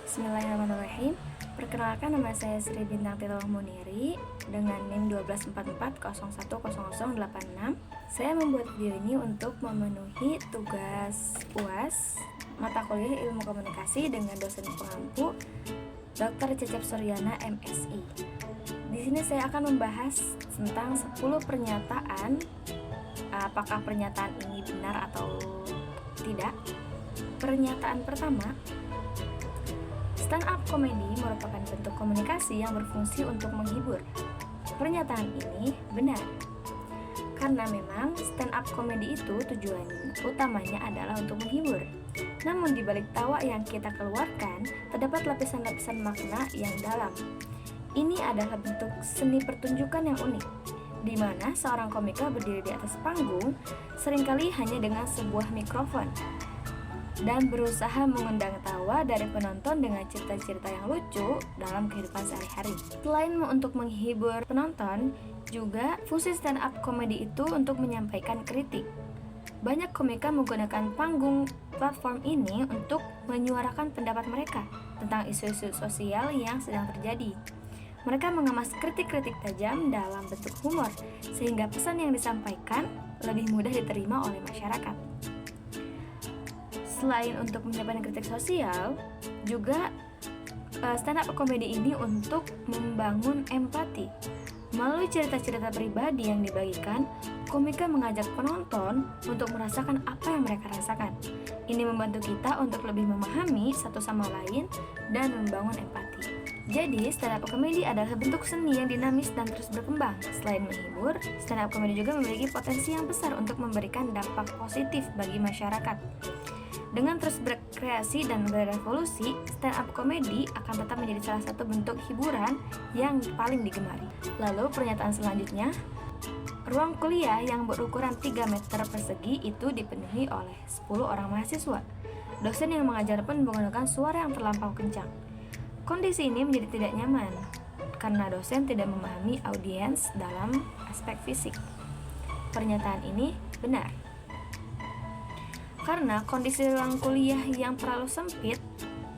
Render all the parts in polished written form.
Bismillahirrahmanirrahim. Perkenalkan, nama saya Sri Bintang Tilawah Muniri dengan NIM 124401086. Saya membuat video ini untuk memenuhi tugas UAS mata kuliah Ilmu Komunikasi dengan dosen pengampu Dr. Cecep Suryana, MSI. Di sini saya akan membahas tentang 10 pernyataan. Apakah pernyataan ini benar atau tidak? Pernyataan pertama, stand-up comedy merupakan bentuk komunikasi yang berfungsi untuk menghibur. Pernyataan ini benar, karena memang stand-up comedy itu tujuan utamanya adalah untuk menghibur. Namun di balik tawa yang kita keluarkan, terdapat lapisan-lapisan makna yang dalam. Ini adalah bentuk seni pertunjukan yang unik, di mana seorang komika berdiri di atas panggung, seringkali hanya dengan sebuah mikrofon, dan berusaha mengundang tawa dari penonton dengan cerita-cerita yang lucu dalam kehidupan sehari-hari. Selain untuk menghibur penonton, juga fungsi stand-up comedy itu untuk menyampaikan kritik. Banyak komika menggunakan panggung platform ini untuk menyuarakan pendapat mereka tentang isu-isu sosial yang sedang terjadi. Mereka mengemas kritik-kritik tajam dalam bentuk humor, sehingga pesan yang disampaikan lebih mudah diterima oleh masyarakat. Selain untuk menyampaikan kritik sosial, juga stand-up comedy ini untuk membangun empati. Melalui cerita-cerita pribadi yang dibagikan, komika mengajak penonton untuk merasakan apa yang mereka rasakan. Ini membantu kita untuk lebih memahami satu sama lain dan membangun empati. Jadi, stand-up comedy adalah bentuk seni yang dinamis dan terus berkembang. Selain menghibur, stand-up comedy juga memiliki potensi yang besar untuk memberikan dampak positif bagi masyarakat. Dengan terus berkreasi dan berevolusi, stand-up comedy akan tetap menjadi salah satu bentuk hiburan yang paling digemari. Lalu pernyataan selanjutnya, ruang kuliah yang berukuran 3 meter persegi itu dipenuhi oleh 10 orang mahasiswa. Dosen yang mengajar pun menggunakan suara yang terlampau kencang. Kondisi ini menjadi tidak nyaman, karena dosen tidak memahami audiens dalam aspek fisik. Pernyataan ini benar, karena kondisi ruang kuliah yang terlalu sempit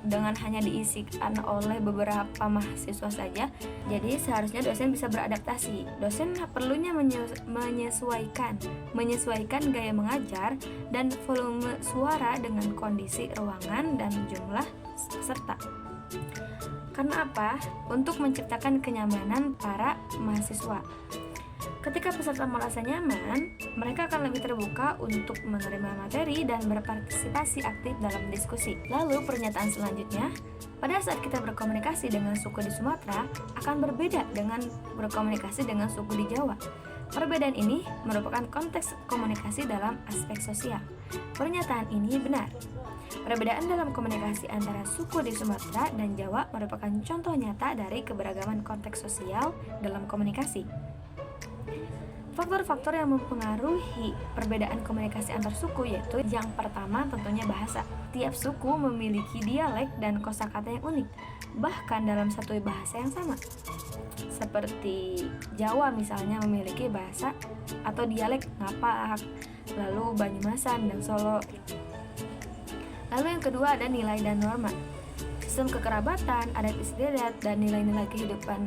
dengan hanya diisikan oleh beberapa mahasiswa saja, jadi seharusnya dosen bisa beradaptasi. Dosen perlunya menyesuaikan gaya mengajar dan volume suara dengan kondisi ruangan dan jumlah peserta. Karena apa? Untuk menciptakan kenyamanan para mahasiswa. Ketika peserta merasa nyaman, mereka akan lebih terbuka untuk menerima materi dan berpartisipasi aktif dalam diskusi. Lalu pernyataan selanjutnya, pada saat kita berkomunikasi dengan suku di Sumatera akan berbeda dengan berkomunikasi dengan suku di Jawa. Perbedaan ini merupakan konteks komunikasi dalam aspek sosial. Pernyataan ini benar. Perbedaan dalam komunikasi antara suku di Sumatera dan Jawa merupakan contoh nyata dari keberagaman konteks sosial dalam komunikasi. Faktor-faktor yang mempengaruhi perbedaan komunikasi antar suku yaitu yang pertama tentunya bahasa. Tiap suku memiliki dialek dan kosakata yang unik, bahkan dalam satu bahasa yang sama. Seperti Jawa misalnya memiliki bahasa atau dialek Ngapak, lalu Banyumasan dan Solo. Lalu yang kedua ada nilai dan norma. Sistem kekerabatan, adat istiadat, dan nilai-nilai kehidupan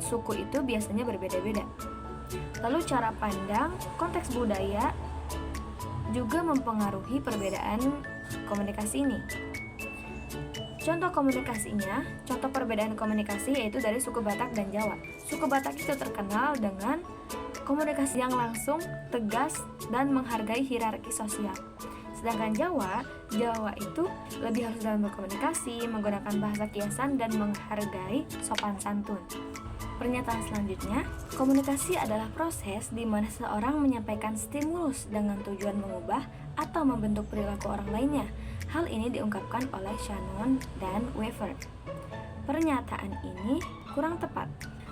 suku itu biasanya berbeda-beda. Lalu cara pandang, konteks budaya juga mempengaruhi perbedaan komunikasi ini. Contoh perbedaan komunikasi yaitu dari suku Batak dan Jawa. Suku Batak itu terkenal dengan komunikasi yang langsung, tegas, dan menghargai hierarki sosial. Sedangkan Jawa itu lebih halus dalam berkomunikasi, menggunakan bahasa kiasan, dan menghargai sopan santun. Pernyataan selanjutnya, komunikasi adalah proses di mana seseorang menyampaikan stimulus dengan tujuan mengubah atau membentuk perilaku orang lainnya. Hal ini diungkapkan oleh Shannon dan Weaver. Pernyataan ini kurang tepat.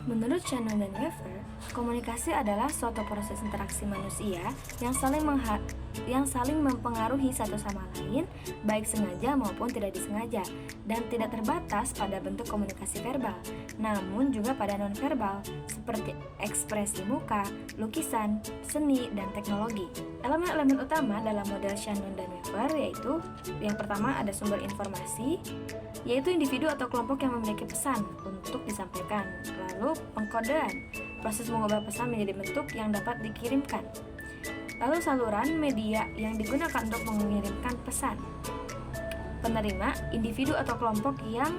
Menurut Shannon dan Weaver, komunikasi adalah suatu proses interaksi manusia yang saling mempengaruhi satu sama lain, baik sengaja maupun tidak disengaja, dan tidak terbatas pada bentuk komunikasi verbal, namun juga pada non-verbal, seperti ekspresi muka, lukisan, seni, dan teknologi. Elemen-elemen utama dalam model Shannon dan Weaver yaitu, yang pertama ada sumber informasi, yaitu individu atau kelompok yang memiliki pesan untuk disampaikan. Lalu pengkodean, proses mengubah pesan menjadi bentuk yang dapat dikirimkan. Lalu saluran media yang digunakan untuk mengirimkan pesan. Penerima, individu atau kelompok yang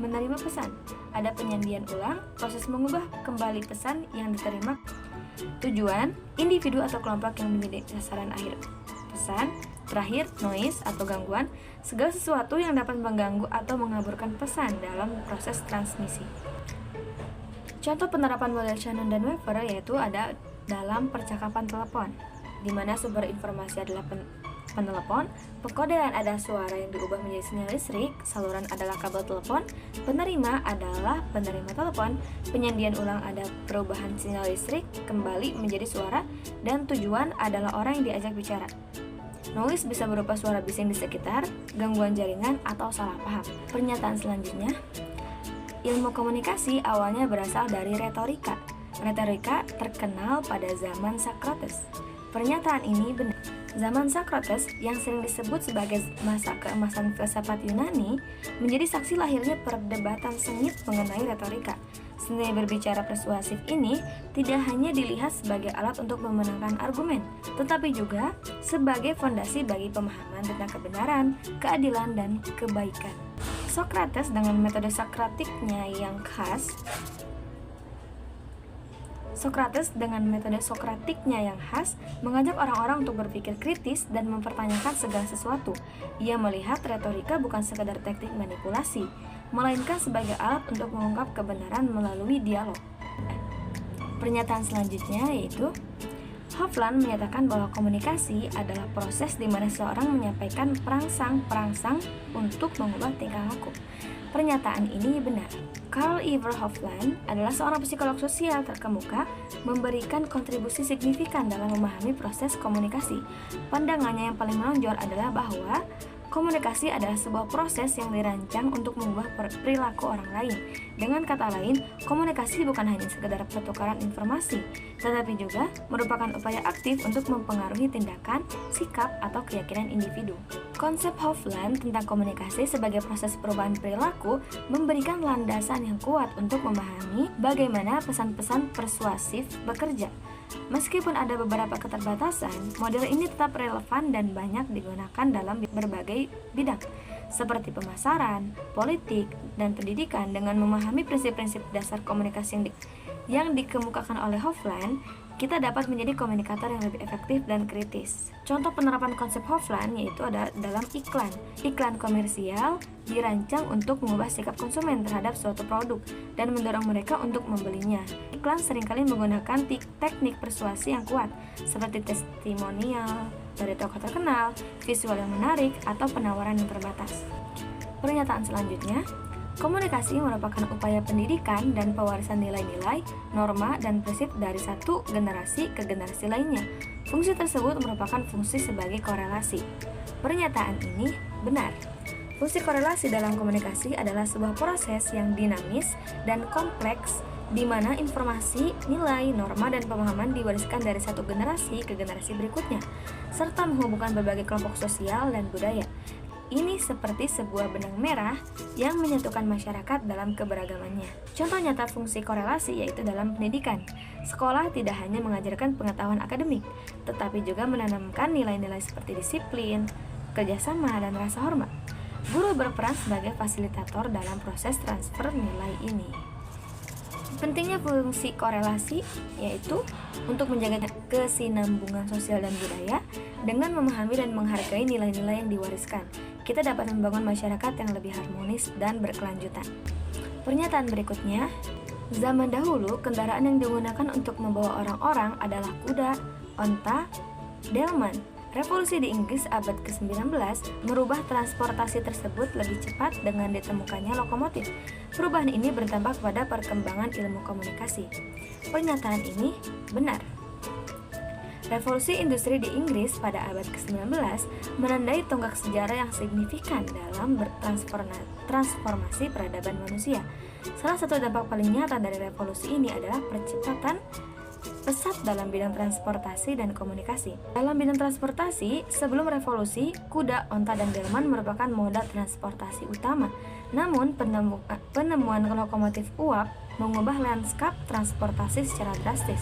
menerima pesan. Ada penyandian ulang, proses mengubah kembali pesan yang diterima. Tujuan, individu atau kelompok yang menjadi sasaran akhir pesan. Terakhir, noise atau gangguan, segala sesuatu yang dapat mengganggu atau mengaburkan pesan dalam proses transmisi. Contoh penerapan model Shannon dan Weaver yaitu ada dalam percakapan telepon, di mana sumber informasi adalah penelepon, pengkodean ada suara yang diubah menjadi sinyal listrik, saluran adalah kabel telepon, penerima adalah penerima telepon, penyandian ulang ada perubahan sinyal listrik kembali menjadi suara, dan tujuan adalah orang yang diajak bicara. Noise bisa berupa suara bising di sekitar, gangguan jaringan, atau salah paham. Pernyataan selanjutnya, ilmu komunikasi awalnya berasal dari retorika. Retorika terkenal pada zaman Socrates. Pernyataan ini benar. Zaman Socrates, yang sering disebut sebagai masa keemasan filsafat Yunani, menjadi saksi lahirnya perdebatan sengit mengenai retorika. Seni berbicara persuasif ini tidak hanya dilihat sebagai alat untuk memenangkan argumen, tetapi juga sebagai fondasi bagi pemahaman tentang kebenaran, keadilan, dan kebaikan. Socrates dengan metode Sokratiknya yang khas mengajak orang-orang untuk berpikir kritis dan mempertanyakan segala sesuatu. Ia melihat retorika bukan sekadar teknik manipulasi, melainkan sebagai alat untuk mengungkap kebenaran melalui dialog. Pernyataan selanjutnya yaitu, Hofland menyatakan bahwa komunikasi adalah proses di mana seseorang menyampaikan perangsang untuk mengubah tingkah laku. Pernyataan ini benar. Karl Ivar Hofland adalah seorang psikolog sosial terkemuka, memberikan kontribusi signifikan dalam memahami proses komunikasi. Pandangannya yang paling menonjol adalah bahwa komunikasi adalah sebuah proses yang dirancang untuk mengubah perilaku orang lain. Dengan kata lain, komunikasi bukan hanya sekedar pertukaran informasi, tetapi juga merupakan upaya aktif untuk mempengaruhi tindakan, sikap, atau keyakinan individu. Konsep Hofland tentang komunikasi sebagai proses perubahan perilaku memberikan landasan yang kuat untuk memahami bagaimana pesan-pesan persuasif bekerja. Meskipun ada beberapa keterbatasan, model ini tetap relevan dan banyak digunakan dalam berbagai bidang, seperti pemasaran, politik, dan pendidikan. Dengan memahami prinsip-prinsip dasar komunikasi yang dikemukakan oleh Hofland, kita dapat menjadi komunikator yang lebih efektif dan kritis. Contoh penerapan konsep Hofland yaitu ada dalam iklan. Iklan komersial dirancang untuk mengubah sikap konsumen terhadap suatu produk dan mendorong mereka untuk membelinya. Iklan seringkali menggunakan teknik persuasi yang kuat, seperti testimonial dari tokoh terkenal, visual yang menarik, atau penawaran yang terbatas. Pernyataan selanjutnya, komunikasi merupakan upaya pendidikan dan pewarisan nilai-nilai, norma, dan prinsip dari satu generasi ke generasi lainnya. Fungsi tersebut merupakan fungsi sebagai korelasi. Pernyataan ini benar. Fungsi korelasi dalam komunikasi adalah sebuah proses yang dinamis dan kompleks di mana informasi, nilai, norma, dan pemahaman diwariskan dari satu generasi ke generasi berikutnya, serta menghubungkan berbagai kelompok sosial dan budaya. Ini seperti sebuah benang merah yang menyatukan masyarakat dalam keberagamannya. Contoh nyata fungsi korelasi yaitu dalam pendidikan. Sekolah tidak hanya mengajarkan pengetahuan akademik, tetapi juga menanamkan nilai-nilai seperti disiplin, kerjasama, dan rasa hormat. Guru berperan sebagai fasilitator dalam proses transfer nilai ini. Pentingnya fungsi korelasi yaitu untuk menjaga kesinambungan sosial dan budaya. Dengan memahami dan menghargai nilai-nilai yang diwariskan, kita dapat membangun masyarakat yang lebih harmonis dan berkelanjutan. Pernyataan berikutnya, zaman dahulu kendaraan yang digunakan untuk membawa orang-orang adalah kuda, onta, delman. Revolusi di Inggris abad ke-19 merubah transportasi tersebut lebih cepat dengan ditemukannya lokomotif. Perubahan ini berdampak pada perkembangan ilmu komunikasi. Pernyataan ini benar. Revolusi industri di Inggris pada abad ke-19 menandai tonggak sejarah yang signifikan dalam bertransformasi peradaban manusia. Salah satu dampak paling nyata dari revolusi ini adalah percepatan pesat dalam bidang transportasi dan komunikasi. Dalam bidang transportasi, sebelum revolusi, kuda, onta, dan delman merupakan moda transportasi utama. Namun, penemuan lokomotif uap mengubah lanskap transportasi secara drastis.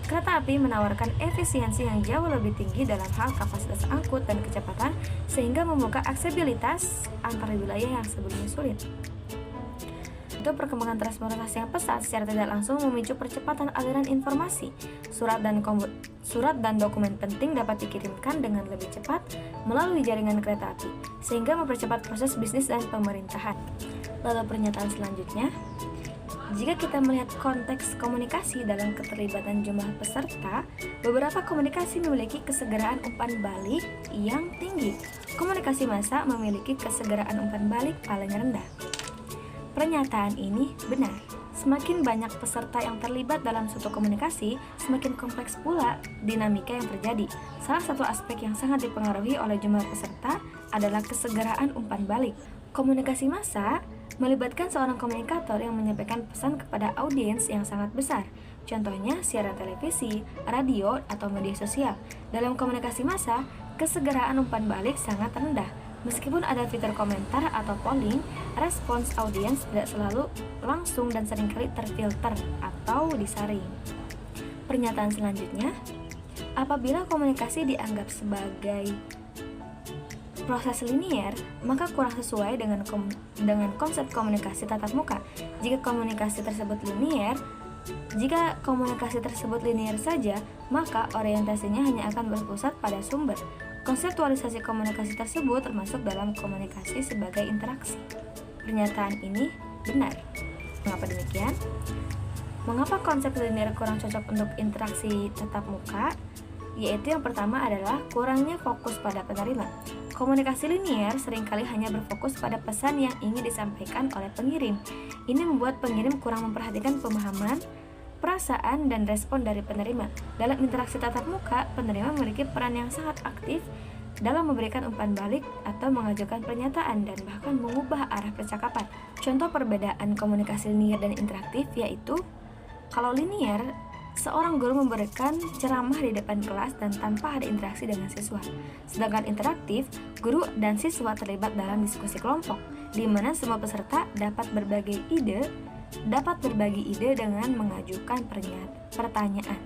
Kereta api menawarkan efisiensi yang jauh lebih tinggi dalam hal kapasitas angkut dan kecepatan, sehingga membuka aksesibilitas antar wilayah yang sebelumnya sulit. Untuk perkembangan transportasi yang pesat secara tidak langsung memicu percepatan aliran informasi. Surat dan dokumen penting dapat dikirimkan dengan lebih cepat melalui jaringan kereta api, sehingga mempercepat proses bisnis dan pemerintahan. Lalu pernyataan selanjutnya, jika kita melihat konteks komunikasi dalam keterlibatan jumlah peserta, beberapa komunikasi memiliki kesegeraan umpan balik yang tinggi. Komunikasi massa memiliki kesegeraan umpan balik paling rendah. Pernyataan ini benar. Semakin banyak peserta yang terlibat dalam suatu komunikasi, semakin kompleks pula dinamika yang terjadi. Salah satu aspek yang sangat dipengaruhi oleh jumlah peserta adalah kesegeraan umpan balik. Komunikasi massa melibatkan seorang komunikator yang menyampaikan pesan kepada audiens yang sangat besar. Contohnya siaran televisi, radio, atau media sosial. Dalam komunikasi massa, kesegeraan umpan balik sangat rendah. Meskipun ada fitur komentar atau polling, respons audiens tidak selalu langsung dan seringkali terfilter atau disaring. Pernyataan selanjutnya, apabila komunikasi dianggap sebagai proses linier, maka kurang sesuai dengan konsep komunikasi tatap muka. Jika komunikasi tersebut linier saja, maka orientasinya hanya akan berpusat pada sumber. Konseptualisasi komunikasi tersebut termasuk dalam komunikasi sebagai interaksi. Pernyataan ini benar. Mengapa demikian? Mengapa konsep linear kurang cocok untuk interaksi tatap muka? Yaitu yang pertama adalah kurangnya fokus pada penerima. Komunikasi linear seringkali hanya berfokus pada pesan yang ingin disampaikan oleh pengirim. Ini membuat pengirim kurang memperhatikan pemahaman, perasaan, dan respon dari penerima. Dalam interaksi tatap muka, penerima memiliki peran yang sangat aktif dalam memberikan umpan balik atau mengajukan pernyataan dan bahkan mengubah arah percakapan. Contoh perbedaan komunikasi linear dan interaktif yaitu, kalau linear, seorang guru memberikan ceramah di depan kelas dan tanpa ada interaksi dengan siswa. Sedangkan interaktif, guru dan siswa terlibat dalam diskusi kelompok, di mana semua peserta dapat berbagi ide dengan mengajukan pertanyaan.